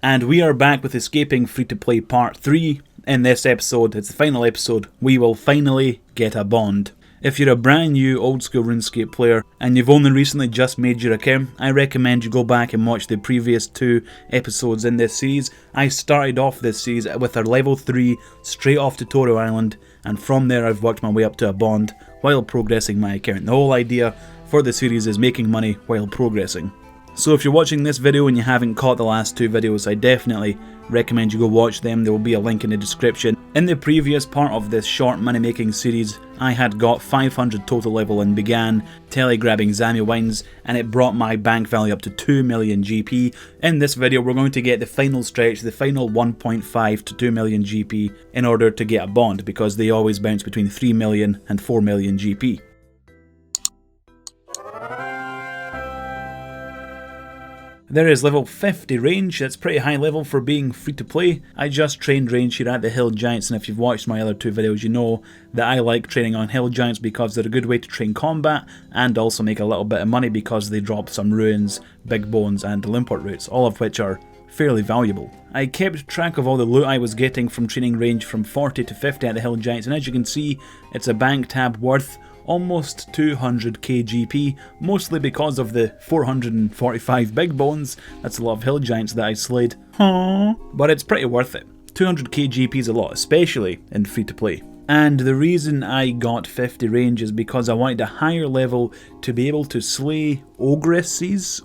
And we are back with Escaping Free-to-Play Part 3. In this episode, it's the final episode, we will finally get a bond. If you're a brand new old school RuneScape player and you've only recently just made your account, I recommend you go back and watch the previous 2 episodes in this series. I started off this series with a level 3 straight off tutorial island, and from there I've worked my way up to a bond while progressing my account. The whole idea for the series is making money while progressing. So if you're watching this video and you haven't caught the last 2 videos, I definitely recommend you go watch them. There will be a link in the description. In the previous part of this short money making series, I had got 500 total level and began telegrabbing Zami wines, and it brought my bank value up to 2 million GP. In this video we're going to get the final stretch, the final 1.5 to 2 million GP in order to get a bond, because they always bounce between 3 million and 4 million GP. There is level 50 range. That's pretty high level for being free to play. I just trained range here at the Hill Giants, and if you've watched my other 2 videos you know that I like training on Hill Giants because they're a good way to train combat and also make a little bit of money because they drop some ruins, big bones and limport roots, all of which are fairly valuable. I kept track of all the loot I was getting from training range from 40 to 50 at the Hill Giants, and as you can see it's a bank tab worth almost 200k GP, mostly because of the 445 big bones. That's a lot of Hill Giants that I slayed. Aww. But it's pretty worth it. 200k GP is a lot, especially in free to play. And the reason I got 50 range is because I wanted a higher level to be able to slay ogresses,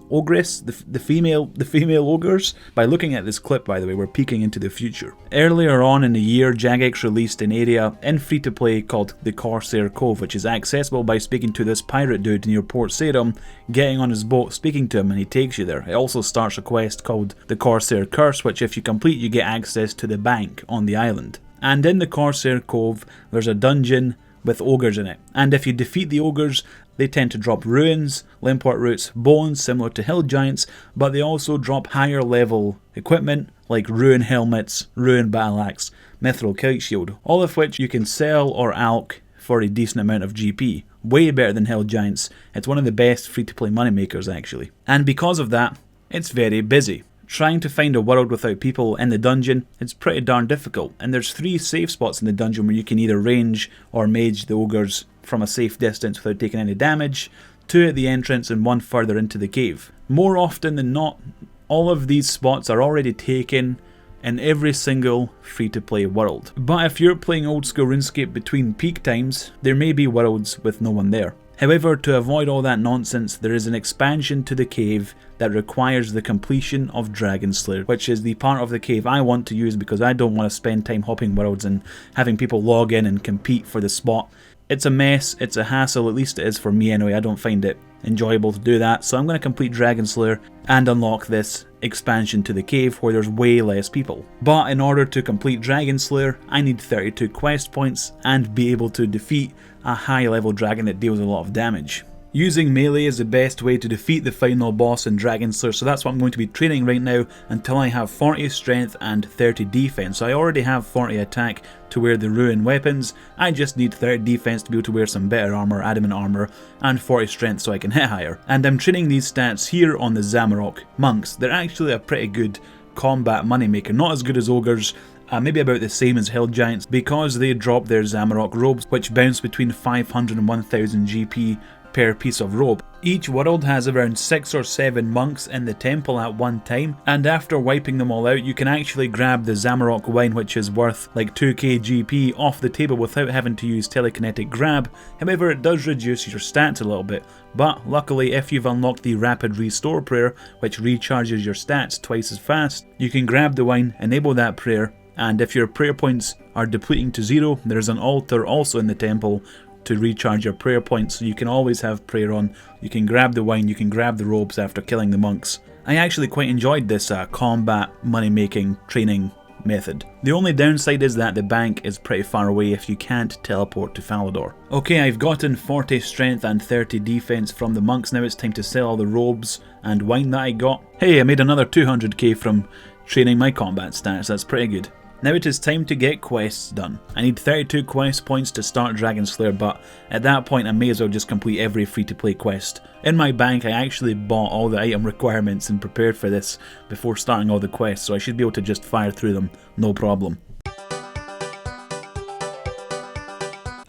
the female ogres. By looking at this clip, by the way, we're peeking into the future. Earlier on in the year, Jagex released an area in free to play called the Corsair Cove, which is accessible by speaking to this pirate dude near Port Sarum, getting on his boat, speaking to him, and he takes you there. It also starts a quest called the Corsair Curse, which if you complete you get access to the bank on the island. And in the Corsair Cove, there's a dungeon with ogres in it. And if you defeat the ogres, they tend to drop ruins, limport roots, bones similar to Hill Giants, but they also drop higher level equipment like ruin helmets, ruin battle axe, mithril kite shield, all of which you can sell or alch for a decent amount of GP. Way better than Hill Giants. It's one of the best free to play money makers actually. And because of that, it's very busy. Trying to find a world without people in the dungeon, it's pretty darn difficult, and there's 3 safe spots in the dungeon where you can either range or mage the ogres from a safe distance without taking any damage, 2 at the entrance and 1 further into the cave. More often than not, all of these spots are already taken in every single free-to-play world. But if you're playing old school RuneScape between peak times, there may be worlds with no one there. However, to avoid all that nonsense, there is an expansion to the cave that requires the completion of Dragon Slayer, which is the part of the cave I want to use because I don't want to spend time hopping worlds and having people log in and compete for the spot. It's a mess, it's a hassle, at least it is for me anyway. I don't find it enjoyable to do that, so I'm going to complete Dragon Slayer and unlock this expansion to the cave where there's way less people. But in order to complete Dragon Slayer, I need 32 quest points and be able to defeat a high level dragon that deals a lot of damage. Using melee is the best way to defeat the final boss in Dragon Slayer, so that's what I'm going to be training right now until I have 40 strength and 30 defense. So I already have 40 attack to wear the ruin weapons, I just need 30 defense to be able to wear some better armor, adamant armor, and 40 strength so I can hit higher. And I'm training these stats here on the Zamorak monks. They're actually a pretty good combat moneymaker, not as good as ogres, maybe about the same as Hill Giants, because they drop their Zamorak robes, which bounce between 500 and 1000 GP per piece of robe. Each world has around 6 or 7 monks in the temple at one time, and after wiping them all out you can actually grab the Zamorak wine, which is worth like 2k GP, off the table without having to use telekinetic grab. However, it does reduce your stats a little bit, but luckily if you've unlocked the rapid restore prayer, which recharges your stats twice as fast, you can grab the wine, enable that prayer, and if your prayer points are depleting to 0, there's an altar also in the temple to recharge your prayer points, so you can always have prayer on. You can grab the wine, you can grab the robes after killing the monks. I actually quite enjoyed this combat money making training method. The only downside is that the bank is pretty far away if you can't teleport to Falador. Okay, I've gotten 40 strength and 30 defense from the monks. Now it's time to sell all the robes and wine that I got. Hey, I made another 200k from training my combat stats, that's pretty good. Now it is time to get quests done. I need 32 quest points to start Dragon Slayer, but at that point I may as well just complete every free-to-play quest. In my bank I actually bought all the item requirements and prepared for this before starting all the quests, so I should be able to just fire through them, no problem.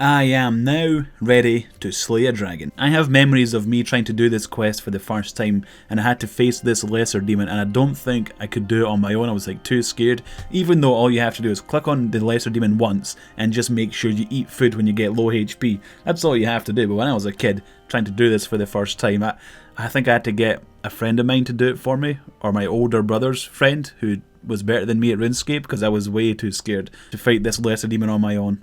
I am now ready to slay a dragon. I have memories of me trying to do this quest for the first time, and I had to face this lesser demon, and I don't think I could do it on my own. I was like too scared, even though all you have to do is click on the lesser demon once and just make sure you eat food when you get low HP. That's all you have to do. But when I was a kid trying to do this for the first time, I think I had to get a friend of mine to do it for me, or my older brother's friend who was better than me at RuneScape, because I was way too scared to fight this lesser demon on my own.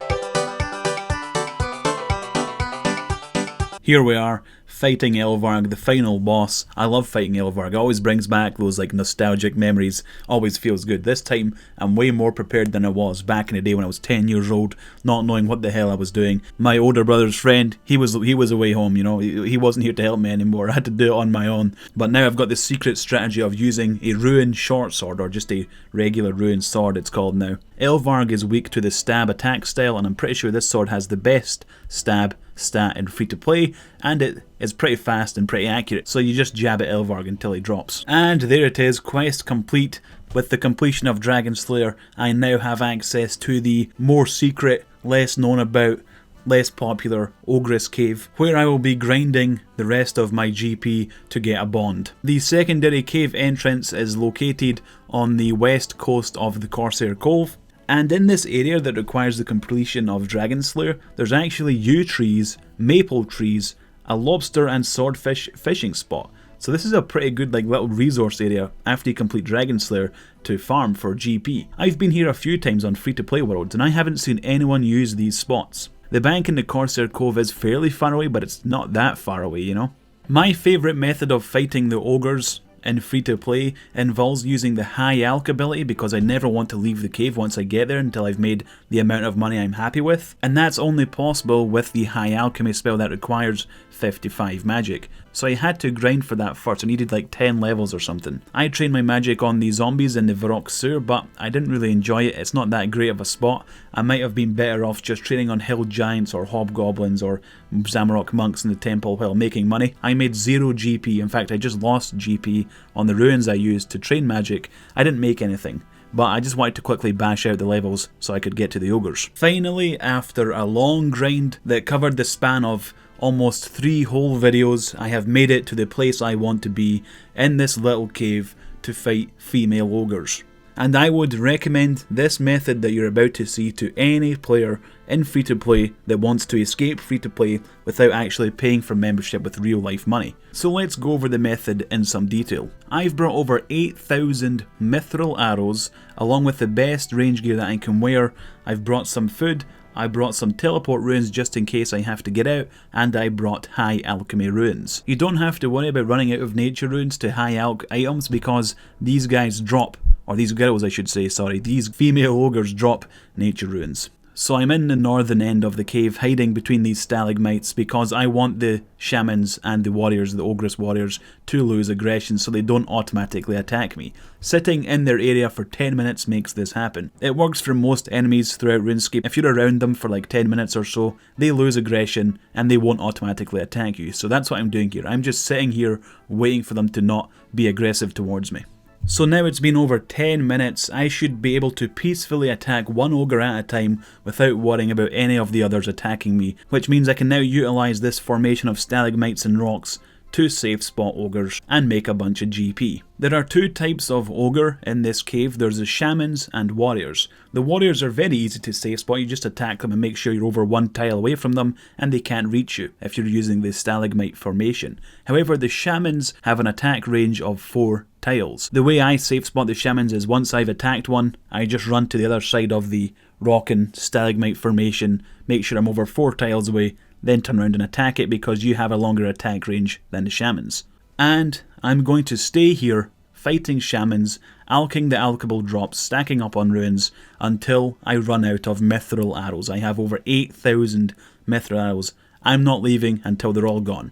Here we are, fighting Elvarg, the final boss. I love fighting Elvarg, it always brings back those like nostalgic memories, always feels good. This time I'm way more prepared than I was back in the day when I was 10 years old, not knowing what the hell I was doing. My older brother's friend, he was away home, you know, he wasn't here to help me anymore, I had to do it on my own. But now I've got the secret strategy of using a Ruin short sword, or just a regular Ruin sword it's called now. Elvarg is weak to the stab attack style, and I'm pretty sure this sword has the best stab stat in free to play, and it is pretty fast and pretty accurate, so you just jab at Elvarg until he drops. And there it is, quest complete. With the completion of Dragon Slayer, I now have access to the more secret, less known about, less popular Ogress Cave, where I will be grinding the rest of my GP to get a bond. The secondary cave entrance is located on the west coast of the Corsair Cove, and in this area that requires the completion of Dragon Slayer, there's actually yew trees, maple trees, a lobster and swordfish fishing spot. So this is a pretty good like little resource area after you complete Dragon Slayer to farm for GP. I've been here a few times on free-to-play worlds and I haven't seen anyone use these spots. The bank in the Corsair Cove is fairly far away, but it's not that far away, you know. My favourite method of fighting the ogres in free-to-play involves using the high alch ability, because I never want to leave the cave once I get there until I've made the amount of money I'm happy with, and that's only possible with the high alchemy spell that requires 55 magic. So I had to grind for that first. I needed like 10 levels or something. I trained my magic on the zombies in the Varrock Sewer, but I didn't really enjoy it. It's not that great of a spot. I might have been better off just training on hill giants or hobgoblins or Zamorak monks in the temple while making money. I made 0 GP. In fact, I just lost GP on the ruins I used to train magic. I didn't make anything, but I just wanted to quickly bash out the levels so I could get to the ogres. Finally, after a long grind that covered the span of almost 3 whole videos, I have made it to the place I want to be in this little cave to fight female ogres. And I would recommend this method that you're about to see to any player in free-to-play that wants to escape free-to-play without actually paying for membership with real-life money. So let's go over the method in some detail. I've brought over 8,000 mithril arrows along with the best range gear that I can wear. I've brought some food, I brought some teleport runes just in case I have to get out, and I brought high alchemy runes. You don't have to worry about running out of nature runes to high alch items, because these guys drop, or these girls I should say, sorry, these female ogres drop nature runes. So I'm in the northern end of the cave, hiding between these stalagmites, because I want the shamans and the warriors, the ogress warriors, to lose aggression so they don't automatically attack me. Sitting in their area for 10 minutes makes this happen. It works for most enemies throughout RuneScape. If you're around them for like 10 minutes or so, they lose aggression and they won't automatically attack you. So that's what I'm doing here. I'm just sitting here waiting for them to not be aggressive towards me. So now it's been over 10 minutes, I should be able to peacefully attack one ogre at a time without worrying about any of the others attacking me, which means I can now utilise this formation of stalagmites and rocks to safe spot ogres and make a bunch of GP. There are 2 types of ogre in this cave. There's the shamans and warriors. The warriors are very easy to safe spot. You just attack them and make sure you're over 1 tile away from them and they can't reach you if you're using the stalagmite formation. However, the shamans have an attack range of 4 tiles. The way I safe spot the shamans is once I've attacked one, I just run to the other side of the rock and stalagmite formation, make sure I'm over 4 tiles away, then turn around and attack it, because you have a longer attack range than the shamans. And I'm going to stay here fighting shamans, alching the alchable drops, stacking up on ruins until I run out of mithril arrows. I have over 8,000 mithril arrows. I'm not leaving until they're all gone.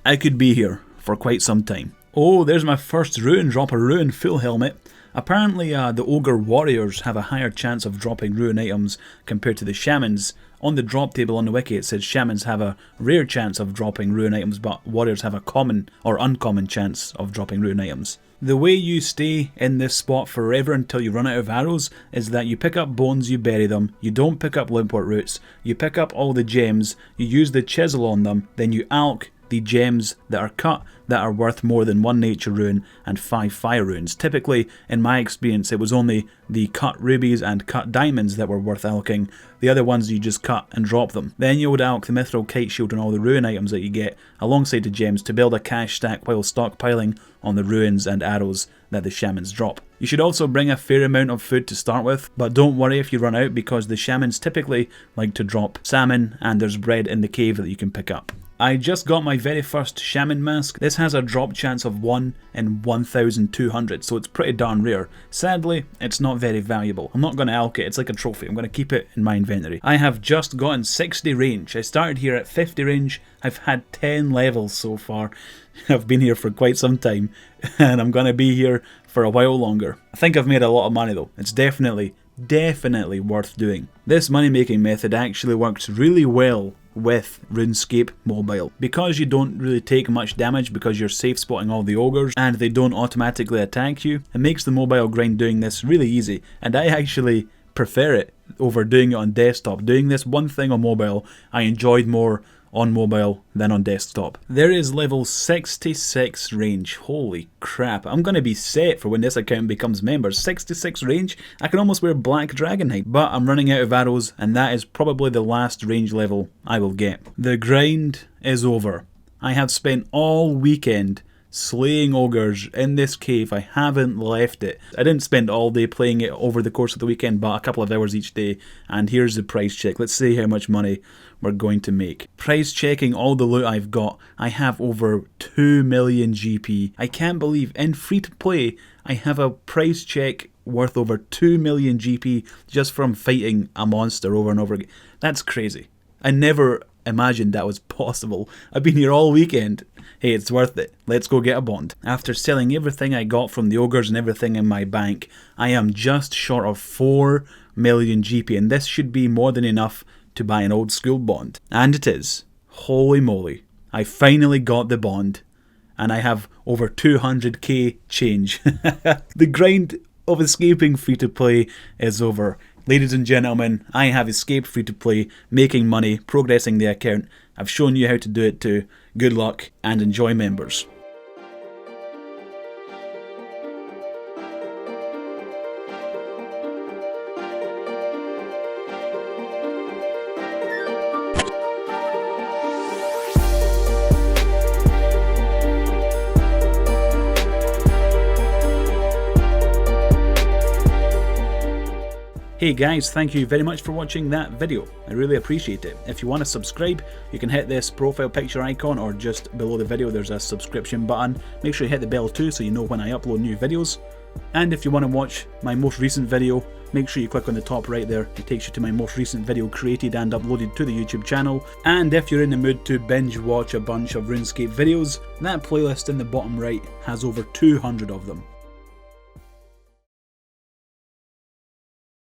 I could be here for quite some time. Oh, there's my first rune drop, a rune full helmet. Apparently the Ogre Warriors have a higher chance of dropping rune items compared to the Shamans. On the drop table on the wiki it says Shamans have a rare chance of dropping rune items, but Warriors have a common or uncommon chance of dropping rune items. The way you stay in this spot forever until you run out of arrows is that you pick up bones, you bury them, you don't pick up limpwort roots, you pick up all the gems, you use the chisel on them, then you alch the gems that are cut that are worth more than 1 nature rune and 5 fire runes. Typically, in my experience, it was only the cut rubies and cut diamonds that were worth alching. The other ones you just cut and drop them. Then you would alch the mithril kite shield and all the rune items that you get alongside the gems to build a cash stack while stockpiling on the runes and arrows that the Shamans drop. You should also bring a fair amount of food to start with, but don't worry if you run out because the Shamans typically like to drop salmon and there's bread in the cave that you can pick up. I just got my very first Shaman mask. This has a drop chance of 1 in 1,200, so it's pretty darn rare. Sadly, it's not very valuable. I'm not going to alch it, it's like a trophy. I'm going to keep it in my inventory. I have just gotten 60 range. I started here at 50 range. I've had 10 levels so far. I've been here for quite some time, and I'm going to be here for a while longer. I think I've made a lot of money though. It's definitely worth doing. This money making method actually works really well with RuneScape Mobile. Because you don't really take much damage because you're safe spotting all the ogres and they don't automatically attack you, it makes the mobile grind doing this really easy, and I actually prefer it over doing it on desktop. Doing this one thing on mobile I enjoyed more on mobile than on desktop. There is level 66 range. Holy crap, I'm going to be set for when this account becomes members. 66 range? I can almost wear black dragonite. But I'm running out of arrows and that is probably the last range level I will get. The grind is over. I have spent all weekend slaying ogres in this cave. I haven't left it. I didn't spend all day playing it over the course of the weekend, but a couple of hours each day. And here's the price check. Let's see how much money we're going to make. Price checking all the loot I've got. I have over 2 million GP. I can't believe in free to play I have a price check worth over 2 million GP just from fighting a monster over and over again. That's crazy. I never imagined that was possible. I've been here all weekend. Hey, it's worth it. Let's go get a bond. After selling everything I got from the ogres and everything in my bank, I am just short of 4 million GP, and this should be more than enough to buy an old school bond. And it is. Holy moly. I finally got the bond, and I have over 200k change. The grind of escaping free to play is over. Ladies and gentlemen, I have escaped free to play, making money, progressing the account. I've shown you how to do it too. Good luck and enjoy members. Hey guys, thank you very much for watching that video. I really appreciate it. If you want to subscribe, you can hit this profile picture icon, or just below the video there's a subscription button. Make sure you hit the bell too so you know when I upload new videos. And if you want to watch my most recent video, make sure you click on the top right there. It takes you to my most recent video created and uploaded to the YouTube channel. And if you're in the mood to binge watch a bunch of RuneScape videos, that playlist in the bottom right has over 200 of them.